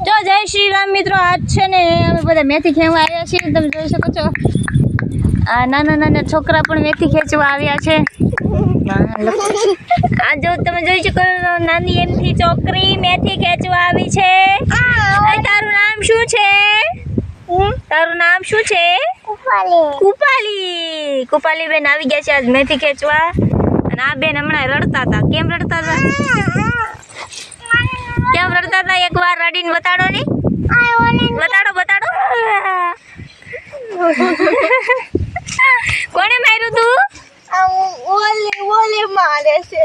જો જય શ્રી રામ મિત્રો, આજ છે ને અમે બધા મેથી ખેવા આવ્યા છીએ. તમે જોઈ શકો છો આ નાના નાના છોકરા પણ મેથી ખેંચવા આવ્યા છે. આ જો તમે જોઈ શકો નાની એમથી છોકરી મેથી ખેંચવા આવી છે. તારું નામ શું છે? તારું નામ શું છે? કુપાલી. કુપાલી બેન આવી ગયા છે આજ મેથી ખેંચવા. અને આ બેન હમણાં રડતા હતા. કેમ રડતા હતા? કેમ રડતા હતા? એક વાર રડીને બતાડો ને. બતાડો બતાડો. કોને માર્યું તું? ઓલે મારે છે.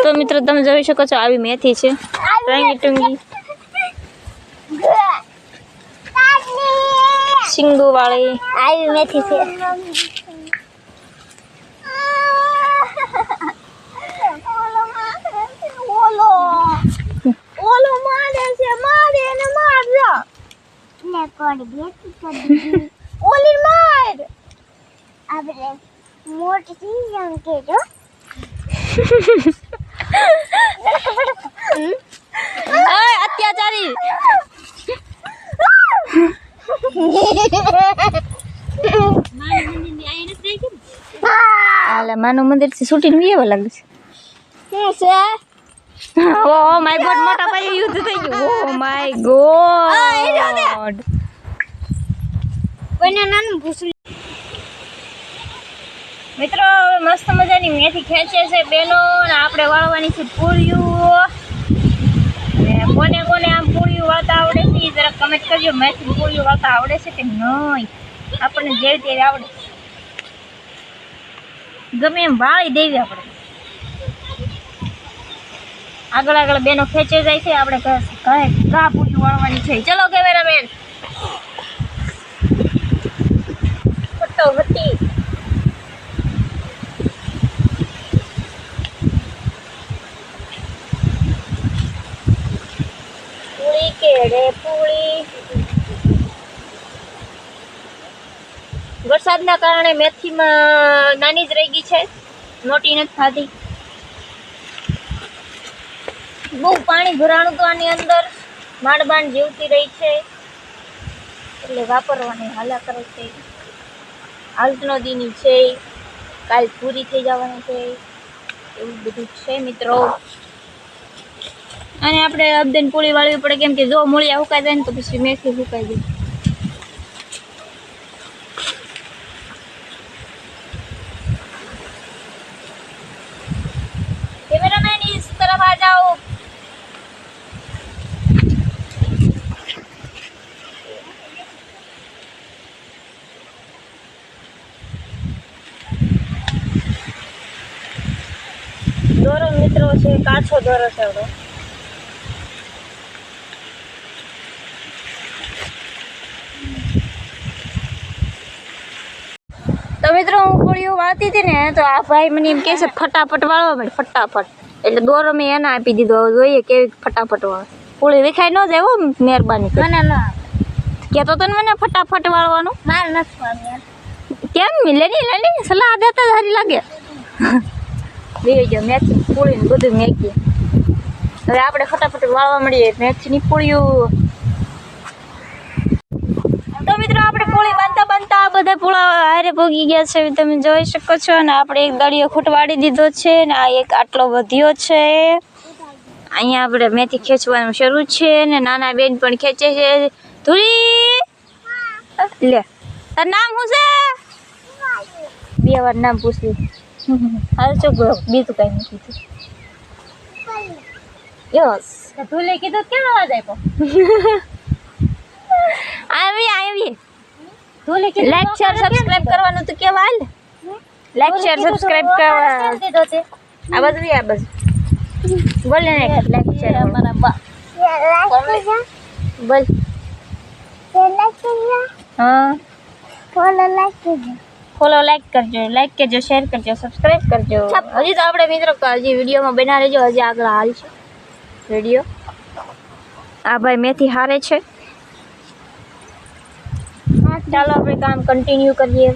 તો મિત્રો તમે જોઈ શકો છો આવી મેથી છે. રંગી ટુંગી સિંગુ વાળી આવી મેથી છે. ઓલો મારે છે. મારે એને મારજો. લે કોડી બેટી કરી. ઓલી માર. આપણે મોટી સિંગમ કેજો. ઓય અત્યાચારી. આલે માનું મંદિર થી છૂટીને વિયેવા લાગે છે. શું છે? ઓ માય ગોડ, મોટા પાયે યુદ્ધ થઈ ગયું. Oh my God. કોઈને નાનું ભૂસું. મિત્રો મસ્ત મજાની મેથી ખેંચે છે બેનો. અને આપણે વાળવાની છે પૂળિયું. અને કોને કોને આમ પૂળિયું વાળતા આવડે છે એ જરા કમેન્ટ કરજો. મેથી પૂળિયું વાળતા આવડે છે કે નહીં? આપણને જેવી તેવી આવડે, ગમે એમ વાળી દેવી આપણે. આગળ આગળ બેનો ખેંચે જાય છે. આપણે ઘા પૂળિયું વાળવાની છે. ચલો કેમેરામેન ફટોફટી. પૂળી કેડે પૂળી. વરસાદના કારણે મેથીમાં નાની જ રહી ગઈ છે, મોટી નથી થતી. બહુ પાણી ભરાણું તો આની અંદર માંડ જીવતી રહી છે, એટલે વાપરવાની હાલા કરે છે. હાલતનો દીની છે, કાલ પૂરી થઈ જવાની છે, એવું બધું છે મિત્રો. અને આપણે અબદન પૂળી વાળવી પડે, કેમ કે જો મૂળિયા સુકાઈ જાય ને તો પછી મેથી સુકાઈ જાય. कैमरामैन इस तरफ आ जाओ. દોરો મિત્રો છે, કાચો દોરો છે. તો મિત્રો હું પૂળીઓ વાળતી હતી ને, તો આ ભાઈ મને એમ કહે છે ફટાફટ વાળવા માંડ, ફટાફટ. એટલે દોરો મેં એને આપી દીધો. જોઈએ કેવી ફટાફટ વાળે. પૂળી વિખાઈ ન જાય હો, મહેરબાની કરી. મને ના કહેતો તો ને મને ફટાફટ વાળવાનું. માર નથી પાડ્યા. કેમ લેની સલાહ દેતા સારી લાગે. લઈ જાઓ મેથી પૂળી ને બધું મેકી. હવે આપણે ફટાફટ વાળવા મળીએ મેથીની પૂળીઓ. તો મિત્રો આપણે પૂળી બાંધતા બાંધતા આ બધા પૂળા હારે ભોગી ગયા છે, તમે જોઈ શકો છો. અને આપણે એક દળિયો ખૂટવાડી દીધો છે, ને આ એક આટલો વધ્યો છે. અહીંયા આપણે મેથી ખેંચવાનું શરૂ છે, ને નાના બેન પણ ખેંચે છે. ધુરી લે, તાર નામ શું છે? બે વાર નામ પૂછ્યું. હાલ ચોક બીજું કઈ નથી કીધું. યસ ધુલે કીધું કેમ અવાજ આપ્યો? આવી લાઈક શેર સબસ્ક્રાઇબ કરવાનું તો કેવા? હાલ લાઈક શેર સબસ્ક્રાઇબ કરવા. આ બધું બોલે ને લાઈક શેર અમારા બા બોલ. હા ફોલો લાઈક કરજો, લાઈક કરજો, શેર કરજો, સબસ્ક્રાઇબ કરજો. હજી તો આપણે મિત્રો હજી વિડીયોમાં બના રહેજો. હજી આગળ હાલ છે વિડીયો. આ ભાઈ મેથી હારે છે. ચાલો આપણે કામ કન્ટિન્યુ કરીએ.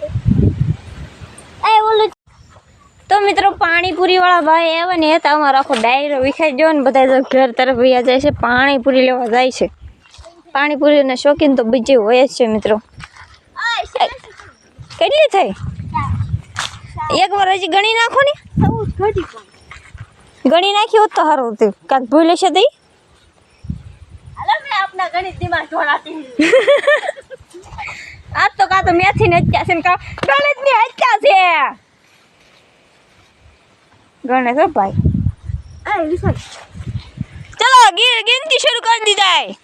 તો તો મિત્રો પાણીપુરી વાળા ભાઈ આવે ને તો અમારો આખો ડાયરો વિખાઈ ગયો ને બધા તો ઘર તરફ વયા જાય છે, પાણીપુરી લેવા જાય છે. પાણીપુરીના શોખીન તો બીજે હોય જ છે મિત્રો. કેટલી થઈ? એક વાર હજી ગણી નાખો ને. ગણી નાખી હોત તો સારું હતું. કાંક ભૂલે છે તઈ આપના ગણિત દિમાગ ઢોળાતી. આજ તો કાં તો મેથી ને હત્યા છે ને કાં ગણિત ની હત્યા છે. ગણે છે ભાઈ. ચલો ગિનતી શરૂ કરી દીધાય.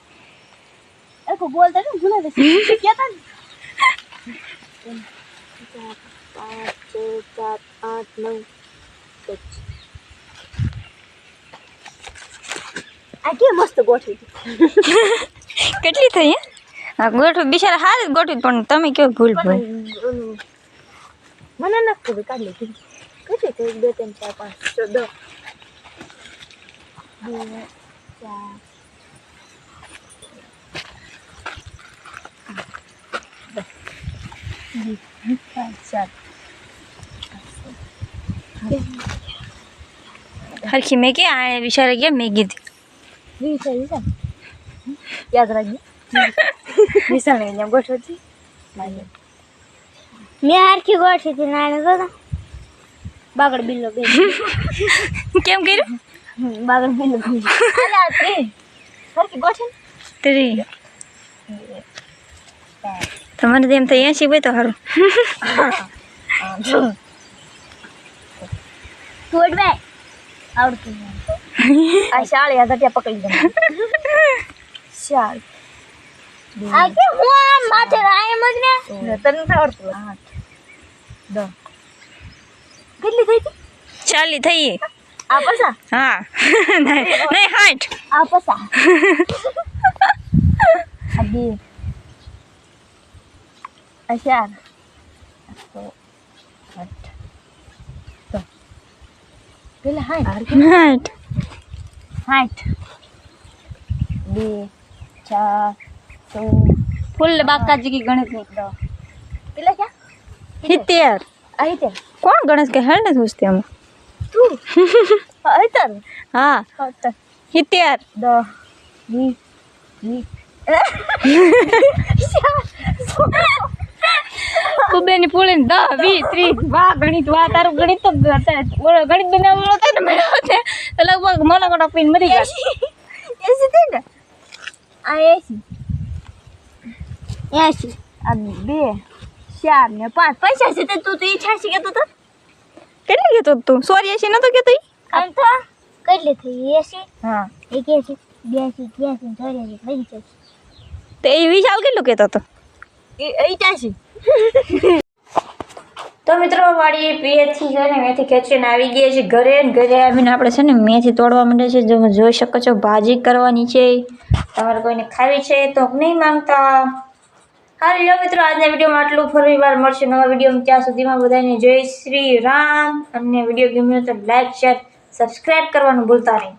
એકો બોલતા ને ભૂલા દે કેતા ને 5 6 7 8 9 10. આ કે મસ્ત ગોઠવી. કેટલી થઈ હે? હા ગોઠવી બિચારા હારી ગોઠવી પણ તમે કેવો ભૂલ ભાઈ. મને ન ખબર કાઢ લીધી. કેટલી થઈ? 2 3 4 5 6 10 2 4 હરખી મેં કે આ બિચારા ગયા મેં કીધી વિશાલ યાદ રાખજો. વિશાલ ને અહીંયા ગોઠવતી મેં હરખી ગોઠવી હતી નાને તો બાગડ બિલ્લો બે કેમ કર્યું? બાગડ બિલ્લો અલા ત્રી હરખી ગોઠવી ત્રી તમારે તેમ તો 80 હોય તો સારું. છોડ બે આવડતું આ શાળી આ ઘટિયા પકડી ગઈ શાળ આ કે હું આમ માથે આમ જ ને તને આવડતું 8 10 કેટલી થઈ હતી? 40 થઈ. આ પસા હા નહીં 60. આ પસા આ બે આ 4 પેલા 60 2 4 6 ફૂલ બાકાજી કી ગણિત ની પેલા ક્યાં 70. અહીં તે કોણ ગણેશ કે હેડ ને પૂછતી અમે તું અહીં હા 70 10 20 કુબેની પૂળી 10 20 30. વાહ ગણિત વાહ તારું ગણિત તો ગણિત બનાવવાનો થાય ને મેળો છે તો લગભગ મોનોકોટ પીને મરી ગયા. 80 થઈ ને આ 80 આ 2 4 ને 5 પૈસા છે તું તો 86 કહેતો તો કેટલી કહેતો તું? 84 નતો કહેતો? આમ તો કેટલી થઈ 80 હા 81 82 83 84 તો એ વિશાલ કેટલું કહેતો હતો? 85. તો મિત્રો વાડી પીએથી છે ને મેથી ખેંચીને આવી ગયા છે ઘરે ને ઘરે આવીને આપણે છે ને મેથી તોડવા માંડે છે. તમે જોઈ શકો છો ભાજી કરવાની છે. તમારે કોઈને ખાવી છે તો નહીં માંગતા. હાલો લો મિત્રો આજના વિડીયોમાં આટલું. ફરી વાર મળશે નવા વિડીયોમાં. ત્યાં સુધીમાં બધાને જય શ્રી રામ. અને વિડીયો ગમ્યો તો લાઈક શેર સબસ્ક્રાઈબ કરવાનું ભૂલતા નહીં.